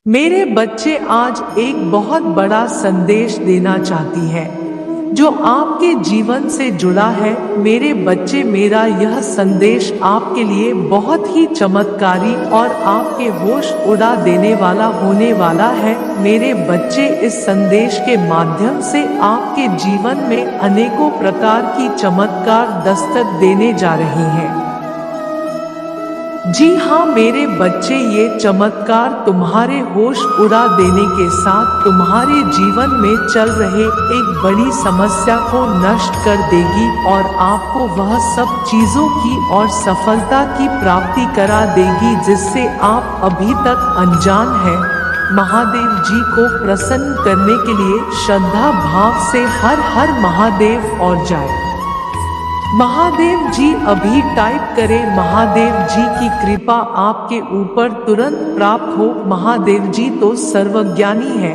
मेरे बच्चे आज एक बहुत बड़ा संदेश देना चाहती है जो आपके जीवन से जुड़ा है। मेरे बच्चे, मेरा यह संदेश आपके लिए बहुत ही चमत्कारी और आपके होश उड़ा देने वाला होने वाला है। मेरे बच्चे, इस संदेश के माध्यम से आपके जीवन में अनेकों प्रकार की चमत्कार दस्तक देने जा रही हैं। जी हाँ मेरे बच्चे, ये चमत्कार तुम्हारे होश उड़ा देने के साथ तुम्हारे जीवन में चल रहे एक बड़ी समस्या को नष्ट कर देगी और आपको वह सब चीजों की और सफलता की प्राप्ति करा देगी जिससे आप अभी तक अनजान हैं। महादेव जी को प्रसन्न करने के लिए श्रद्धा भाव से हर हर महादेव और जाए। महादेव जी अभी टाइप करें। महादेव जी की कृपा आपके ऊपर तुरंत प्राप्त हो। महादेव जी तो सर्वज्ञानी है।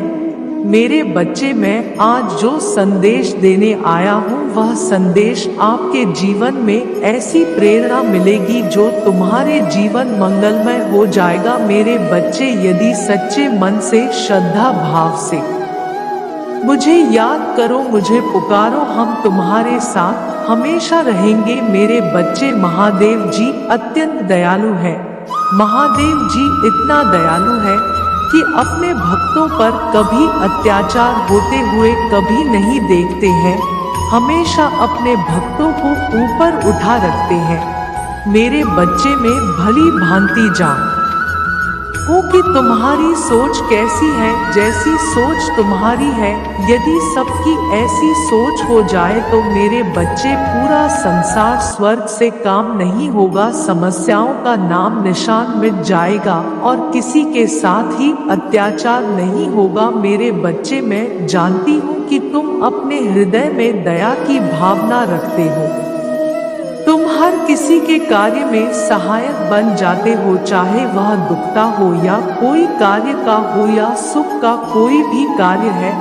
मेरे बच्चे, मैं आज जो संदेश देने आया हूँ वह संदेश आपके जीवन में ऐसी प्रेरणा मिलेगी जो तुम्हारे जीवन मंगलमय हो जाएगा। मेरे बच्चे, यदि सच्चे मन से श्रद्धा भाव से मुझे याद करो, मुझे पुकारो, हम तुम्हारे साथ हमेशा रहेंगे। मेरे बच्चे, महादेव जी अत्यंत दयालु है। महादेव जी इतना दयालु है कि अपने भक्तों पर कभी अत्याचार होते हुए कभी नहीं देखते हैं, हमेशा अपने भक्तों को ऊपर उठा रखते हैं। मेरे बच्चे, में भली भांति जान हो कि तुम्हारी सोच कैसी है। जैसी सोच तुम्हारी है, यदि सबकी ऐसी सोच हो जाए तो मेरे बच्चे, पूरा संसार स्वर्ग से काम नहीं होगा, समस्याओं का नाम निशान मिट जाएगा और किसी के साथ ही अत्याचार नहीं होगा। मेरे बच्चे, मैं जानती हूँ कि तुम अपने हृदय में दया की भावना रखते हो। तुम हर किसी के कार्य में सहायक बन जाते हो, चाहे वह दुखता हो या कोई कार्य का हो या सुख का कोई भी कार्य है।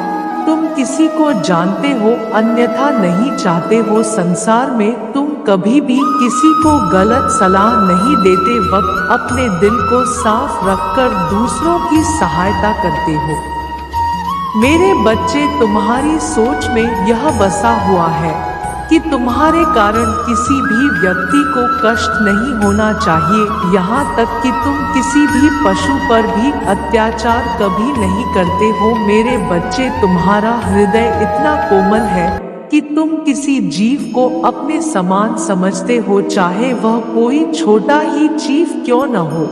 तुम किसी को जानते हो, अन्यथा नहीं चाहते हो। संसार में तुम कभी भी किसी को गलत सलाह नहीं देते, वक्त अपने दिल को साफ रखकर दूसरों की सहायता करते हो। मेरे बच्चे, तुम्हारी सोच में यह बसा हुआ है कि तुम्हारे कारण किसी भी व्यक्ति को कष्ट नहीं होना चाहिए, यहाँ तक कि तुम किसी भी पशु पर भी अत्याचार कभी नहीं करते हो। मेरे बच्चे, तुम्हारा हृदय इतना कोमल है कि तुम किसी जीव को अपने समान समझते हो, चाहे वह कोई छोटा ही जीव क्यों न हो।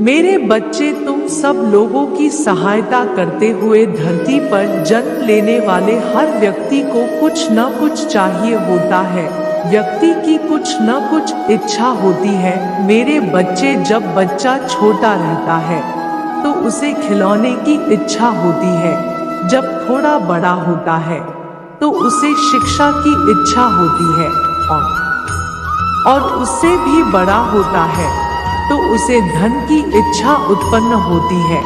मेरे बच्चे, तुम सब लोगों की सहायता करते हुए धरती पर जन्म लेने वाले हर व्यक्ति को कुछ न कुछ चाहिए होता है। व्यक्ति की कुछ न कुछ इच्छा होती है। मेरे बच्चे, जब बच्चा छोटा रहता है तो उसे खिलौने की इच्छा होती है, जब थोड़ा बड़ा होता है तो उसे शिक्षा की इच्छा होती है और उससे भी बड़ा होता है तो उसे धन की इच्छा उत्पन्न होती है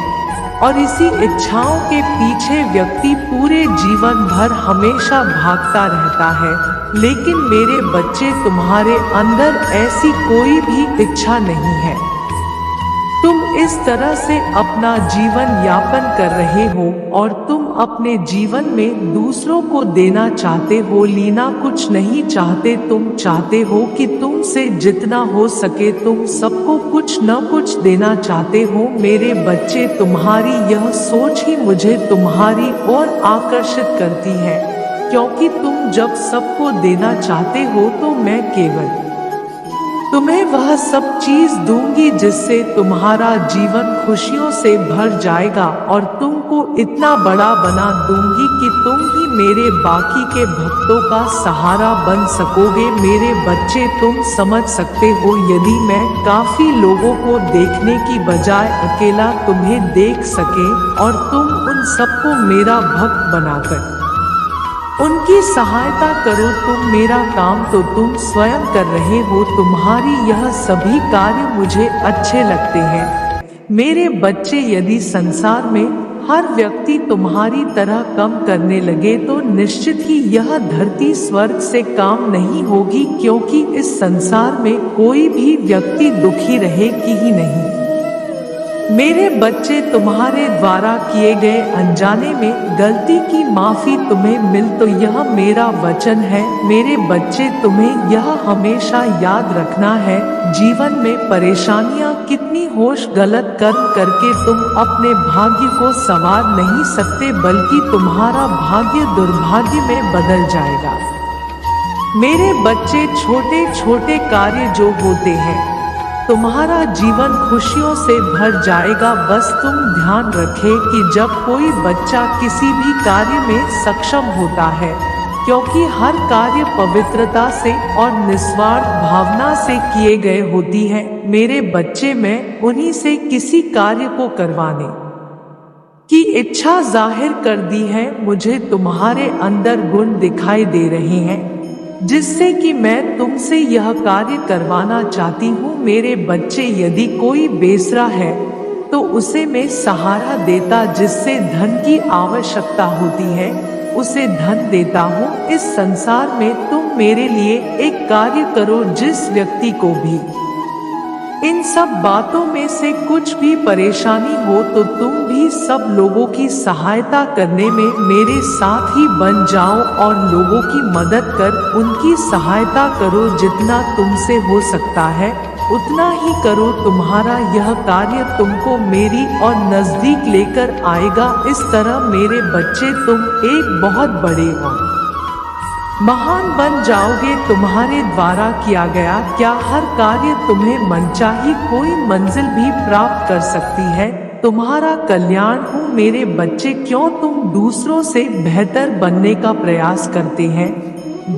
और इसी इच्छाओं के पीछे व्यक्ति पूरे जीवन भर हमेशा भागता रहता है। लेकिन मेरे बच्चे, तुम्हारे अंदर ऐसी कोई भी इच्छा नहीं है। तुम इस तरह से अपना जीवन यापन कर रहे हो और तुम अपने जीवन में दूसरों को देना चाहते हो, लेना कुछ नहीं चाहते। तुम चाहते हो कि तुमसे जितना हो सके तुम सबको कुछ न कुछ देना चाहते हो। मेरे बच्चे, तुम्हारी यह सोच ही मुझे तुम्हारी ओर आकर्षित करती है, क्योंकि तुम जब सबको देना चाहते हो तो मैं केवल तुम्हें वह सब चीज दूंगी जिससे तुम्हारा जीवन खुशियों से भर जाएगा और तुमको इतना बड़ा बना दूंगी कि तुम ही मेरे बाकी के भक्तों का सहारा बन सकोगे। मेरे बच्चे, तुम समझ सकते हो, यदि मैं काफी लोगों को देखने की बजाय अकेला तुम्हें देख सके और तुम उन सबको मेरा भक्त बनाकर उनकी सहायता करो, तुम मेरा काम तो तुम स्वयं कर रहे हो। तुम्हारी यह सभी कार्य मुझे अच्छे लगते हैं। मेरे बच्चे, यदि संसार में हर व्यक्ति तुम्हारी तरह कम करने लगे तो निश्चित ही यह धरती स्वर्ग से काम नहीं होगी, क्योंकि इस संसार में कोई भी व्यक्ति दुखी रहेगी ही नहीं। मेरे बच्चे, तुम्हारे द्वारा किए गए अनजाने में गलती की माफी तुम्हें मिल तो यह मेरा वचन है। मेरे बच्चे, तुम्हें यह हमेशा याद रखना है, जीवन में परेशानियां कितनी होश गलत कर्म करके तुम अपने भाग्य को संवार नहीं सकते, बल्कि तुम्हारा भाग्य दुर्भाग्य में बदल जाएगा। मेरे बच्चे, छोटे छोटे कार्य जो होते हैं, तुम्हारा जीवन खुशियों से भर जाएगा। बस तुम ध्यान रखें कि जब कोई बच्चा किसी भी कार्य में सक्षम होता है, क्योंकि हर कार्य पवित्रता से और निस्वार्थ भावना से किए गए होती है। मेरे बच्चे, मैं उन्हीं से किसी कार्य को करवाने की इच्छा जाहिर कर दी है। मुझे तुम्हारे अंदर गुण दिखाई दे रहे हैं जिससे कि मैं तुमसे यह कार्य करवाना चाहती हूँ। मेरे बच्चे, यदि कोई बेसरा है तो उसे मैं सहारा देता, जिससे धन की आवश्यकता होती है उसे धन देता हूँ। इस संसार में तुम मेरे लिए एक कार्य करो, जिस व्यक्ति को भी इन सब बातों में से कुछ भी परेशानी हो तो तुम भी सब लोगों की सहायता करने में मेरे साथ ही बन जाओ और लोगों की मदद कर उनकी सहायता करो। जितना तुमसे हो सकता है उतना ही करो। तुम्हारा यह कार्य तुमको मेरी और नजदीक लेकर आएगा। इस तरह मेरे बच्चे, तुम एक बहुत बड़े हो महान बन जाओगे। तुम्हारे द्वारा किया गया क्या हर कार्य तुम्हें मनचाही कोई मंजिल भी प्राप्त कर सकती है। तुम्हारा कल्याण हो मेरे बच्चे। क्यों तुम दूसरों से बेहतर बनने का प्रयास करते हैं,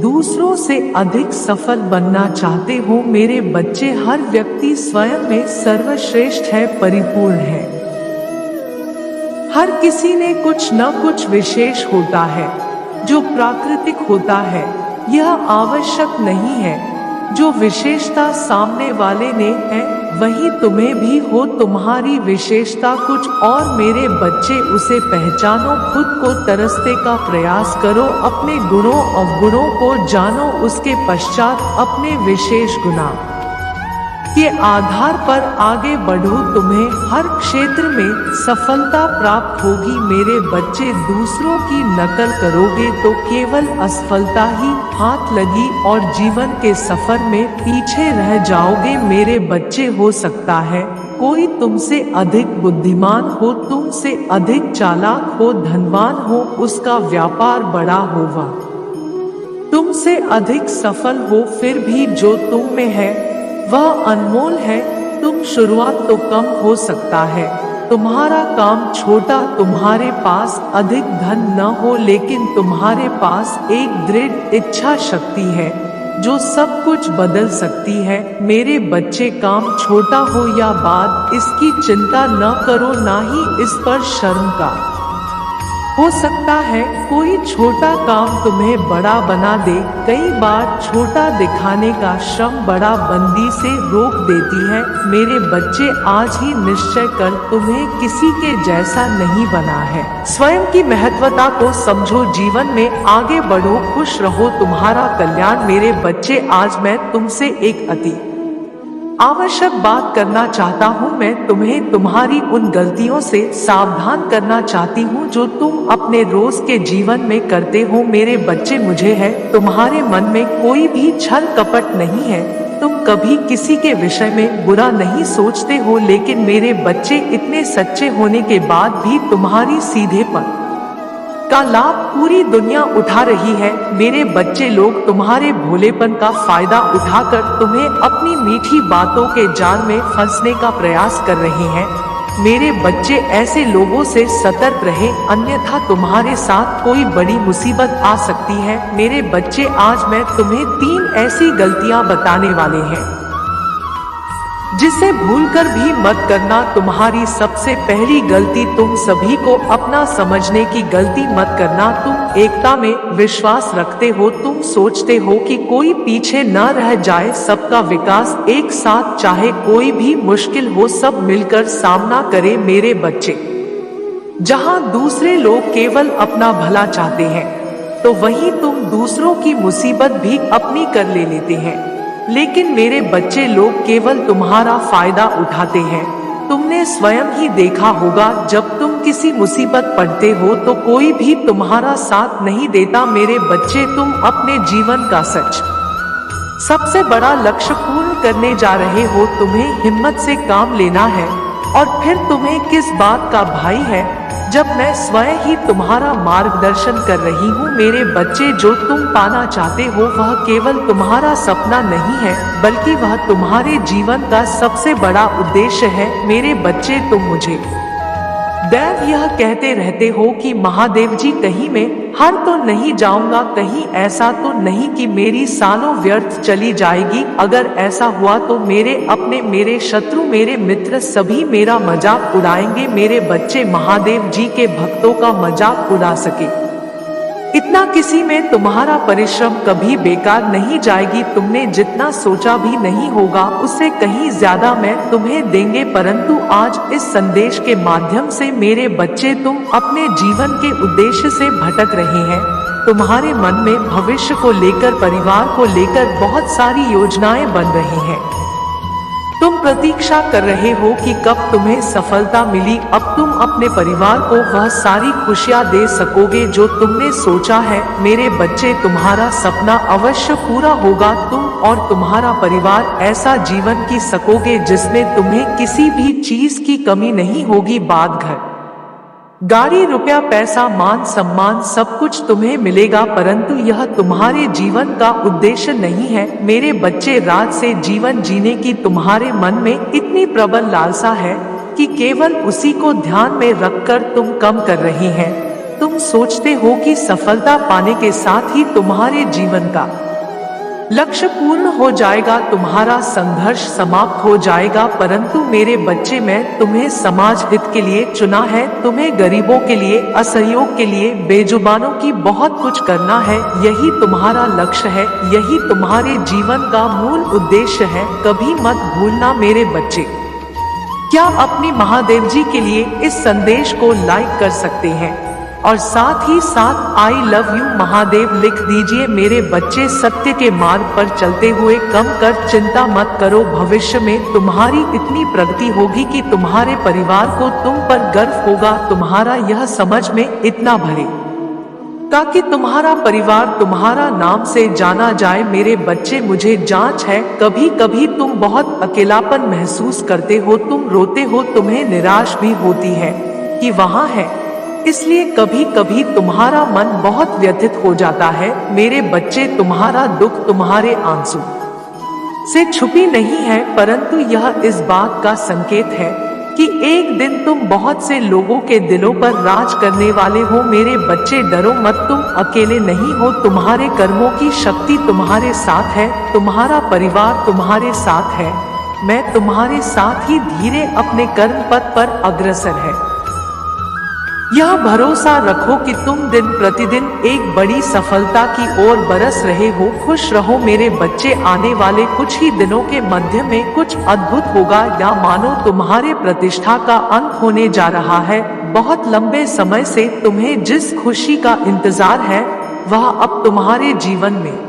दूसरों से अधिक सफल बनना चाहते हो। मेरे बच्चे, हर व्यक्ति स्वयं में सर्वश्रेष्ठ है, परिपूर्ण है। हर किसी ने कुछ न कुछ विशेष होता है जो प्राकृतिक होता है। यह आवश्यक नहीं है जो विशेषता सामने वाले ने है वही तुम्हें भी हो। तुम्हारी विशेषता कुछ और मेरे बच्चे, उसे पहचानो, खुद को तरसने का प्रयास करो, अपने गुणों अवगुणों को जानो, उसके पश्चात अपने विशेष गुणों के आधार पर आगे बढ़ो। तुम्हें हर क्षेत्र में सफलता प्राप्त होगी। मेरे बच्चे, दूसरों की नकल करोगे तो केवल असफलता ही हाथ लगी और जीवन के सफर में पीछे रह जाओगे। मेरे बच्चे, हो सकता है कोई तुमसे अधिक बुद्धिमान हो, तुमसे अधिक चालाक हो, धनवान हो, उसका व्यापार बड़ा होगा, तुमसे अधिक सफल हो, फिर भी जो तुम में है वह अनमोल है। तुम शुरुआत तो कम हो सकता है, तुम्हारा काम छोटा, तुम्हारे पास अधिक धन न हो, लेकिन तुम्हारे पास एक दृढ़ इच्छा शक्ति है जो सब कुछ बदल सकती है। मेरे बच्चे, काम छोटा हो या बात, इसकी चिंता न करो, ना ही इस पर शर्म का। हो सकता है कोई छोटा काम तुम्हें बड़ा बना दे। कई बार छोटा दिखाने का श्रम बड़ा बंदी से रोक देती है। मेरे बच्चे, आज ही निश्चय कर, तुम्हें किसी के जैसा नहीं बना है। स्वयं की महत्वता को समझो, जीवन में आगे बढ़ो, खुश रहो, तुम्हारा कल्याण। मेरे बच्चे, आज मैं तुमसे एक अति आवश्यक बात करना चाहता हूँ। मैं तुम्हें तुम्हारी उन गलतियों से सावधान करना चाहती हूँ जो तुम अपने रोज के जीवन में करते हो। मेरे बच्चे, मुझे है तुम्हारे मन में कोई भी छल कपट नहीं है, तुम कभी किसी के विषय में बुरा नहीं सोचते हो, लेकिन मेरे बच्चे, इतने सच्चे होने के बाद भी तुम्हारी सीधेपन का लाभ पूरी दुनिया उठा रही है। मेरे बच्चे, लोग तुम्हारे भोलेपन का फायदा उठाकर तुम्हें अपनी मीठी बातों के जाल में फंसने का प्रयास कर रहे हैं। मेरे बच्चे, ऐसे लोगों से सतर्क रहे, अन्यथा तुम्हारे साथ कोई बड़ी मुसीबत आ सकती है। मेरे बच्चे, आज मैं तुम्हें 3 ऐसी गलतियां बताने वाले हैं जिसे भूलकर भी मत करना। तुम्हारी सबसे पहली गलती, तुम सभी को अपना समझने की गलती मत करना। तुम एकता में विश्वास रखते हो, तुम सोचते हो कि कोई पीछे न रह जाए, सबका विकास एक साथ, चाहे कोई भी मुश्किल हो सब मिलकर सामना करे। मेरे बच्चे, जहां दूसरे लोग केवल अपना भला चाहते हैं तो वहीं तुम दूसरों की मुसीबत भी अपनी कर लेते हैं। लेकिन मेरे बच्चे, लोग केवल तुम्हारा फायदा उठाते हैं, तुमने स्वयं ही देखा होगा, जब तुम किसी मुसीबत पड़ते हो तो कोई भी तुम्हारा साथ नहीं देता। मेरे बच्चे, तुम अपने जीवन का सबसे बड़ा लक्ष्य पूर्ण करने जा रहे हो। तुम्हें हिम्मत से काम लेना है। और फिर तुम्हें किस बात का भय है, जब मैं स्वयं ही तुम्हारा मार्गदर्शन कर रही हूँ। मेरे बच्चे, जो तुम पाना चाहते हो वह केवल तुम्हारा सपना नहीं है, बल्कि वह तुम्हारे जीवन का सबसे बड़ा उद्देश्य है। मेरे बच्चे, तुम मुझे दैव यह कहते रहते हो कि महादेव जी, कहीं मैं हार तो नहीं जाऊंगा, कहीं ऐसा तो नहीं कि मेरी सालों व्यर्थ चली जाएगी। अगर ऐसा हुआ तो मेरे अपने, मेरे शत्रु, मेरे मित्र सभी मेरा मजाक उड़ाएंगे। मेरे बच्चे, महादेव जी के भक्तों का मजाक उड़ा सके इतना किसी में तुम्हारा परिश्रम कभी बेकार नहीं जाएगी। तुमने जितना सोचा भी नहीं होगा, उससे कहीं ज्यादा मैं तुम्हें देंगे। परंतु आज इस संदेश के माध्यम से मेरे बच्चे, तुम अपने जीवन के उद्देश्य से भटक रहे हैं। तुम्हारे मन में भविष्य को लेकर, परिवार को लेकर बहुत सारी योजनाएं बन रही हैं। तुम प्रतीक्षा कर रहे हो कि कब तुम्हें सफलता मिली। अब तुम अपने परिवार को वह सारी खुशियां दे सकोगे जो तुमने सोचा है। मेरे बच्चे, तुम्हारा सपना अवश्य पूरा होगा। तुम और तुम्हारा परिवार ऐसा जीवन जी सकोगे जिसमें तुम्हें किसी भी चीज की कमी नहीं होगी। बात घर, गाड़ी, रुपया, पैसा, मान सम्मान सब कुछ तुम्हें मिलेगा, परंतु यह तुम्हारे जीवन का उद्देश्य नहीं है। मेरे बच्चे, राज से जीवन जीने की तुम्हारे मन में इतनी प्रबल लालसा है कि केवल उसी को ध्यान में रखकर तुम कम कर रहे हैं। तुम सोचते हो कि सफलता पाने के साथ ही तुम्हारे जीवन का लक्ष्य पूर्ण हो जाएगा, तुम्हारा संघर्ष समाप्त हो जाएगा। परंतु मेरे बच्चे, मैं तुम्हें समाज हित के लिए चुना है। तुम्हें गरीबों के लिए, असहयोग के लिए, बेजुबानों की बहुत कुछ करना है। यही तुम्हारा लक्ष्य है, यही तुम्हारे जीवन का मूल उद्देश्य है। कभी मत भूलना मेरे बच्चे। क्या अपनी महादेव जी के लिए इस संदेश को लाइक कर सकते हैं और साथ ही साथ आई लव यू महादेव लिख दीजिए। मेरे बच्चे, सत्य के मार्ग पर चलते हुए कम कर चिंता मत करो। भविष्य में तुम्हारी इतनी प्रगति होगी कि तुम्हारे परिवार को तुम पर गर्व होगा। तुम्हारा यह समझ में इतना भरे ताकि तुम्हारा परिवार तुम्हारा नाम से जाना जाए। मेरे बच्चे, मुझे जांच है, कभी कभी तुम बहुत अकेलापन महसूस करते हो, तुम रोते हो, तुम्हें निराश भी होती है कि वहाँ है, इसलिए कभी कभी तुम्हारा मन बहुत व्यथित हो जाता है। मेरे बच्चे, तुम्हारा दुख तुम्हारे आंसू से छुपी नहीं है, परंतु यह इस बात का संकेत है कि एक दिन तुम बहुत से लोगों के दिलों पर राज करने वाले हो। मेरे बच्चे, डरो मत, तुम अकेले नहीं हो। तुम्हारे कर्मों की शक्ति तुम्हारे साथ है, तुम्हारा परिवार तुम्हारे साथ है। मैं तुम्हारे साथ ही धीरे अपने कर्म पथ पर अग्रसर है। यह भरोसा रखो कि तुम दिन प्रतिदिन एक बड़ी सफलता की ओर बरस रहे हो। खुश रहो मेरे बच्चे, आने वाले कुछ ही दिनों के मध्य में कुछ अद्भुत होगा, या मानो तुम्हारे प्रतिष्ठा का अंत होने जा रहा है। बहुत लंबे समय से तुम्हें जिस खुशी का इंतजार है वह अब तुम्हारे जीवन में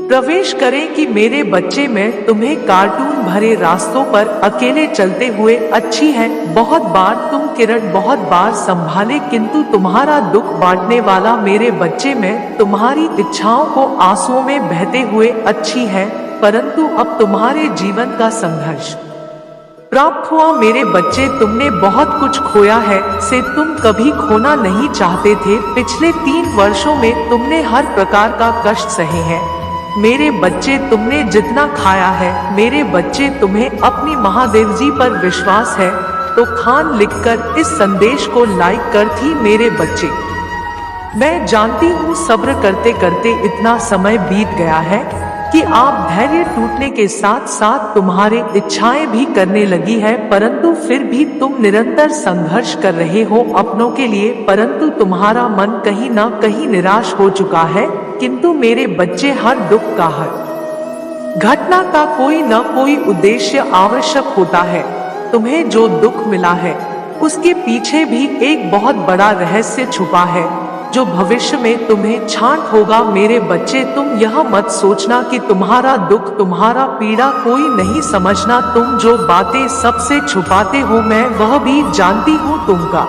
प्रवेश करें कि मेरे बच्चे, मैं तुम्हें कार्टून भरे रास्तों पर अकेले चलते हुए अच्छी है। बहुत बार तुम किरण बहुत बार संभाले, किंतु तुम्हारा दुख बांटने वाला मेरे बच्चे, मैं तुम्हारी इच्छाओं को आंसुओं में बहते हुए अच्छी है। परंतु अब तुम्हारे जीवन का संघर्ष प्राप्त हुआ। मेरे बच्चे, तुमने बहुत कुछ खोया है से तुम कभी खोना नहीं चाहते थे। पिछले 3 वर्षों में तुमने हर प्रकार का कष्ट सहे हैं। मेरे बच्चे, तुमने जितना खाया है, मेरे बच्चे, तुम्हें अपनी महादेव जी पर विश्वास है तो खान लिखकर इस संदेश को लाइक कर थी। मेरे बच्चे, मैं जानती हूँ सब्र करते करते इतना समय बीत गया है कि आप धैर्य टूटने के साथ साथ तुम्हारे इच्छाएं भी करने लगी है, परंतु फिर भी तुम निरंतर संघर्ष कर रहे हो अपनों के लिए। परंतु तुम्हारा मन कहीं ना कहीं निराश हो चुका है। किंतु मेरे बच्चे, हर दुख का, हर घटना का कोई न कोई उद्देश्य आवश्यक होता है। तुम्हें जो दुख मिला है उसके पीछे भी एक बहुत बड़ा रहस्य छुपा है जो भविष्य में तुम्हें छांट होगा। मेरे बच्चे, तुम यह मत सोचना कि तुम्हारा दुख, तुम्हारा पीड़ा कोई नहीं समझना। तुम जो बातें सबसे छुपाते हो, मैं वह भी जानती हूँ। तुमका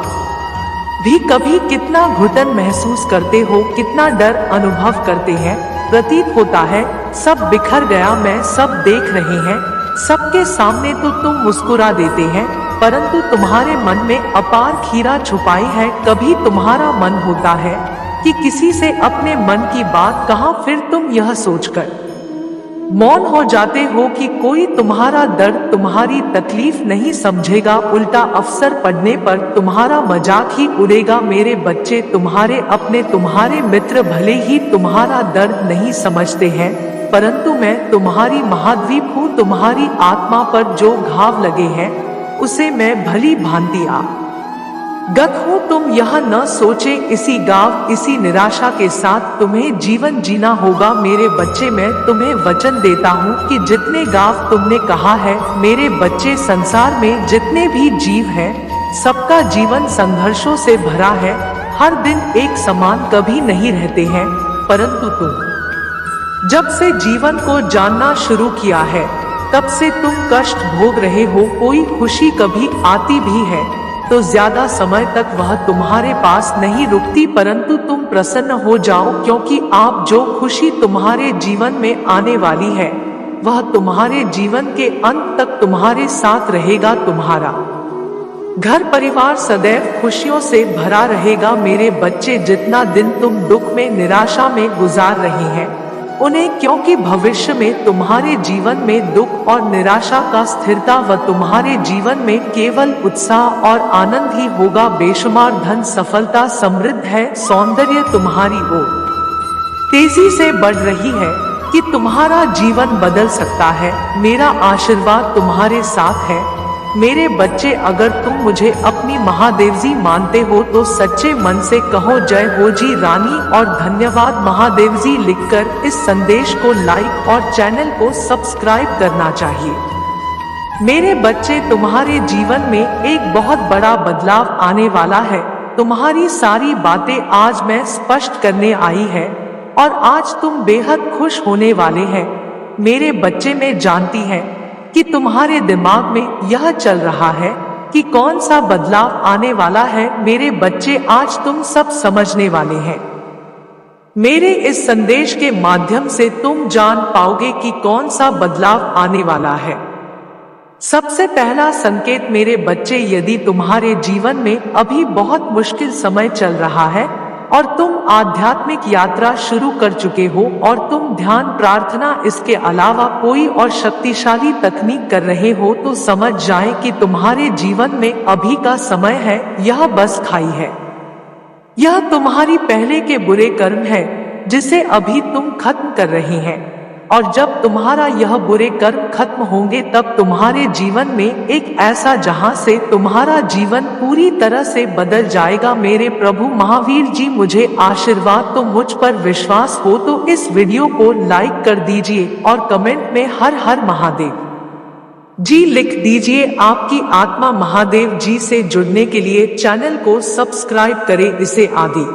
भी कभी कितना घुटन महसूस करते हो, कितना डर अनुभव करते हैं। प्रतीत होता है सब बिखर गया, मैं सब देख रहे हैं। सबके सामने तो तुम मुस्कुरा देते हैं, परंतु तुम्हारे मन में अपार खीरा छुपाई है। कभी तुम्हारा मन होता है कि किसी से अपने मन की बात कहां, फिर तुम यह सोचकर मौन हो जाते हो कि कोई तुम्हारा दर्द, तुम्हारी तकलीफ नहीं समझेगा। उल्टा अवसर पड़ने पर तुम्हारा मजाक ही उड़ेगा। मेरे बच्चे, तुम्हारे अपने, तुम्हारे मित्र भले ही तुम्हारा दर्द नहीं समझते हैं, परंतु मैं तुम्हारी महाद्वीप हूँ। तुम्हारी आत्मा पर जो घाव लगे हैं उसे मैं भली भांति गत हूँ। तुम यह न सोचे, इसी गाव, इसी निराशा के साथ तुम्हें जीवन जीना होगा। मेरे बच्चे, मैं तुम्हें वचन देता हूँ कि जितने गाव तुमने कहा है, मेरे बच्चे, संसार में जितने भी जीव हैं, सबका जीवन संघर्षों से भरा है। हर दिन एक समान कभी नहीं रहते हैं, परंतु तुम जब से जीवन को जानना शुरू किया है, तब से तुम कष्ट भोग रहे हो। कोई खुशी कभी आती भी है तो ज्यादा समय तक वह तुम्हारे पास नहीं रुकती, परंतु तुम प्रसन्न हो जाओ, क्योंकि आप जो खुशी तुम्हारे जीवन में आने वाली है, वह तुम्हारे जीवन के अंत तक तुम्हारे साथ रहेगा। तुम्हारा घर परिवार सदैव खुशियों से भरा रहेगा। मेरे बच्चे, जितना दिन तुम दुख में, निराशा में गुजार रहे हैं, उन्हें, क्योंकि भविष्य में तुम्हारे जीवन में दुख और निराशा का स्थिरता व तुम्हारे जीवन में केवल उत्साह और आनंद ही होगा। बेशुमार धन, सफलता, समृद्ध है, सौंदर्य तुम्हारी ओर तेजी से बढ़ रही है कि तुम्हारा जीवन बदल सकता है। मेरा आशीर्वाद तुम्हारे साथ है। मेरे बच्चे, अगर तुम मुझे अपनी महादेव जी मानते हो तो सच्चे मन से कहो जय हो जी रानी और धन्यवाद महादेव जी लिखकर इस संदेश को लाइक और चैनल को सब्सक्राइब करना चाहिए। मेरे बच्चे, तुम्हारे जीवन में एक बहुत बड़ा बदलाव आने वाला है। तुम्हारी सारी बातें आज मैं स्पष्ट करने आई है और आज तुम बेहद खुश होने वाले हैं। मेरे बच्चे, मैं जानती है कि तुम्हारे दिमाग में यह चल रहा है कि कौन सा बदलाव आने वाला है। मेरे बच्चे, आज तुम सब समझने वाले हैं। मेरे इस संदेश के माध्यम से तुम जान पाओगे कि कौन सा बदलाव आने वाला है। सबसे पहला संकेत, मेरे बच्चे, यदि तुम्हारे जीवन में अभी बहुत मुश्किल समय चल रहा है और तुम आध्यात्मिक यात्रा शुरू कर चुके हो और तुम ध्यान, प्रार्थना, इसके अलावा कोई और शक्तिशाली तकनीक कर रहे हो, तो समझ जाएं कि तुम्हारे जीवन में अभी का समय है। यह बस खाई है। यह तुम्हारी पहले के बुरे कर्म है जिसे अभी तुम खत्म कर रही हैं, और जब तुम्हारा यह बुरे कर्म खत्म होंगे, तब तुम्हारे जीवन में एक ऐसा जहां से तुम्हारा जीवन पूरी तरह से बदल जाएगा। मेरे प्रभु महावीर जी, मुझे आशीर्वाद, तो मुझ पर विश्वास हो तो इस वीडियो को लाइक कर दीजिए और कमेंट में हर हर महादेव जी लिख दीजिए। आपकी आत्मा महादेव जी से जुड़ने के लिए चैनल को सब्सक्राइब करें। इसे आदि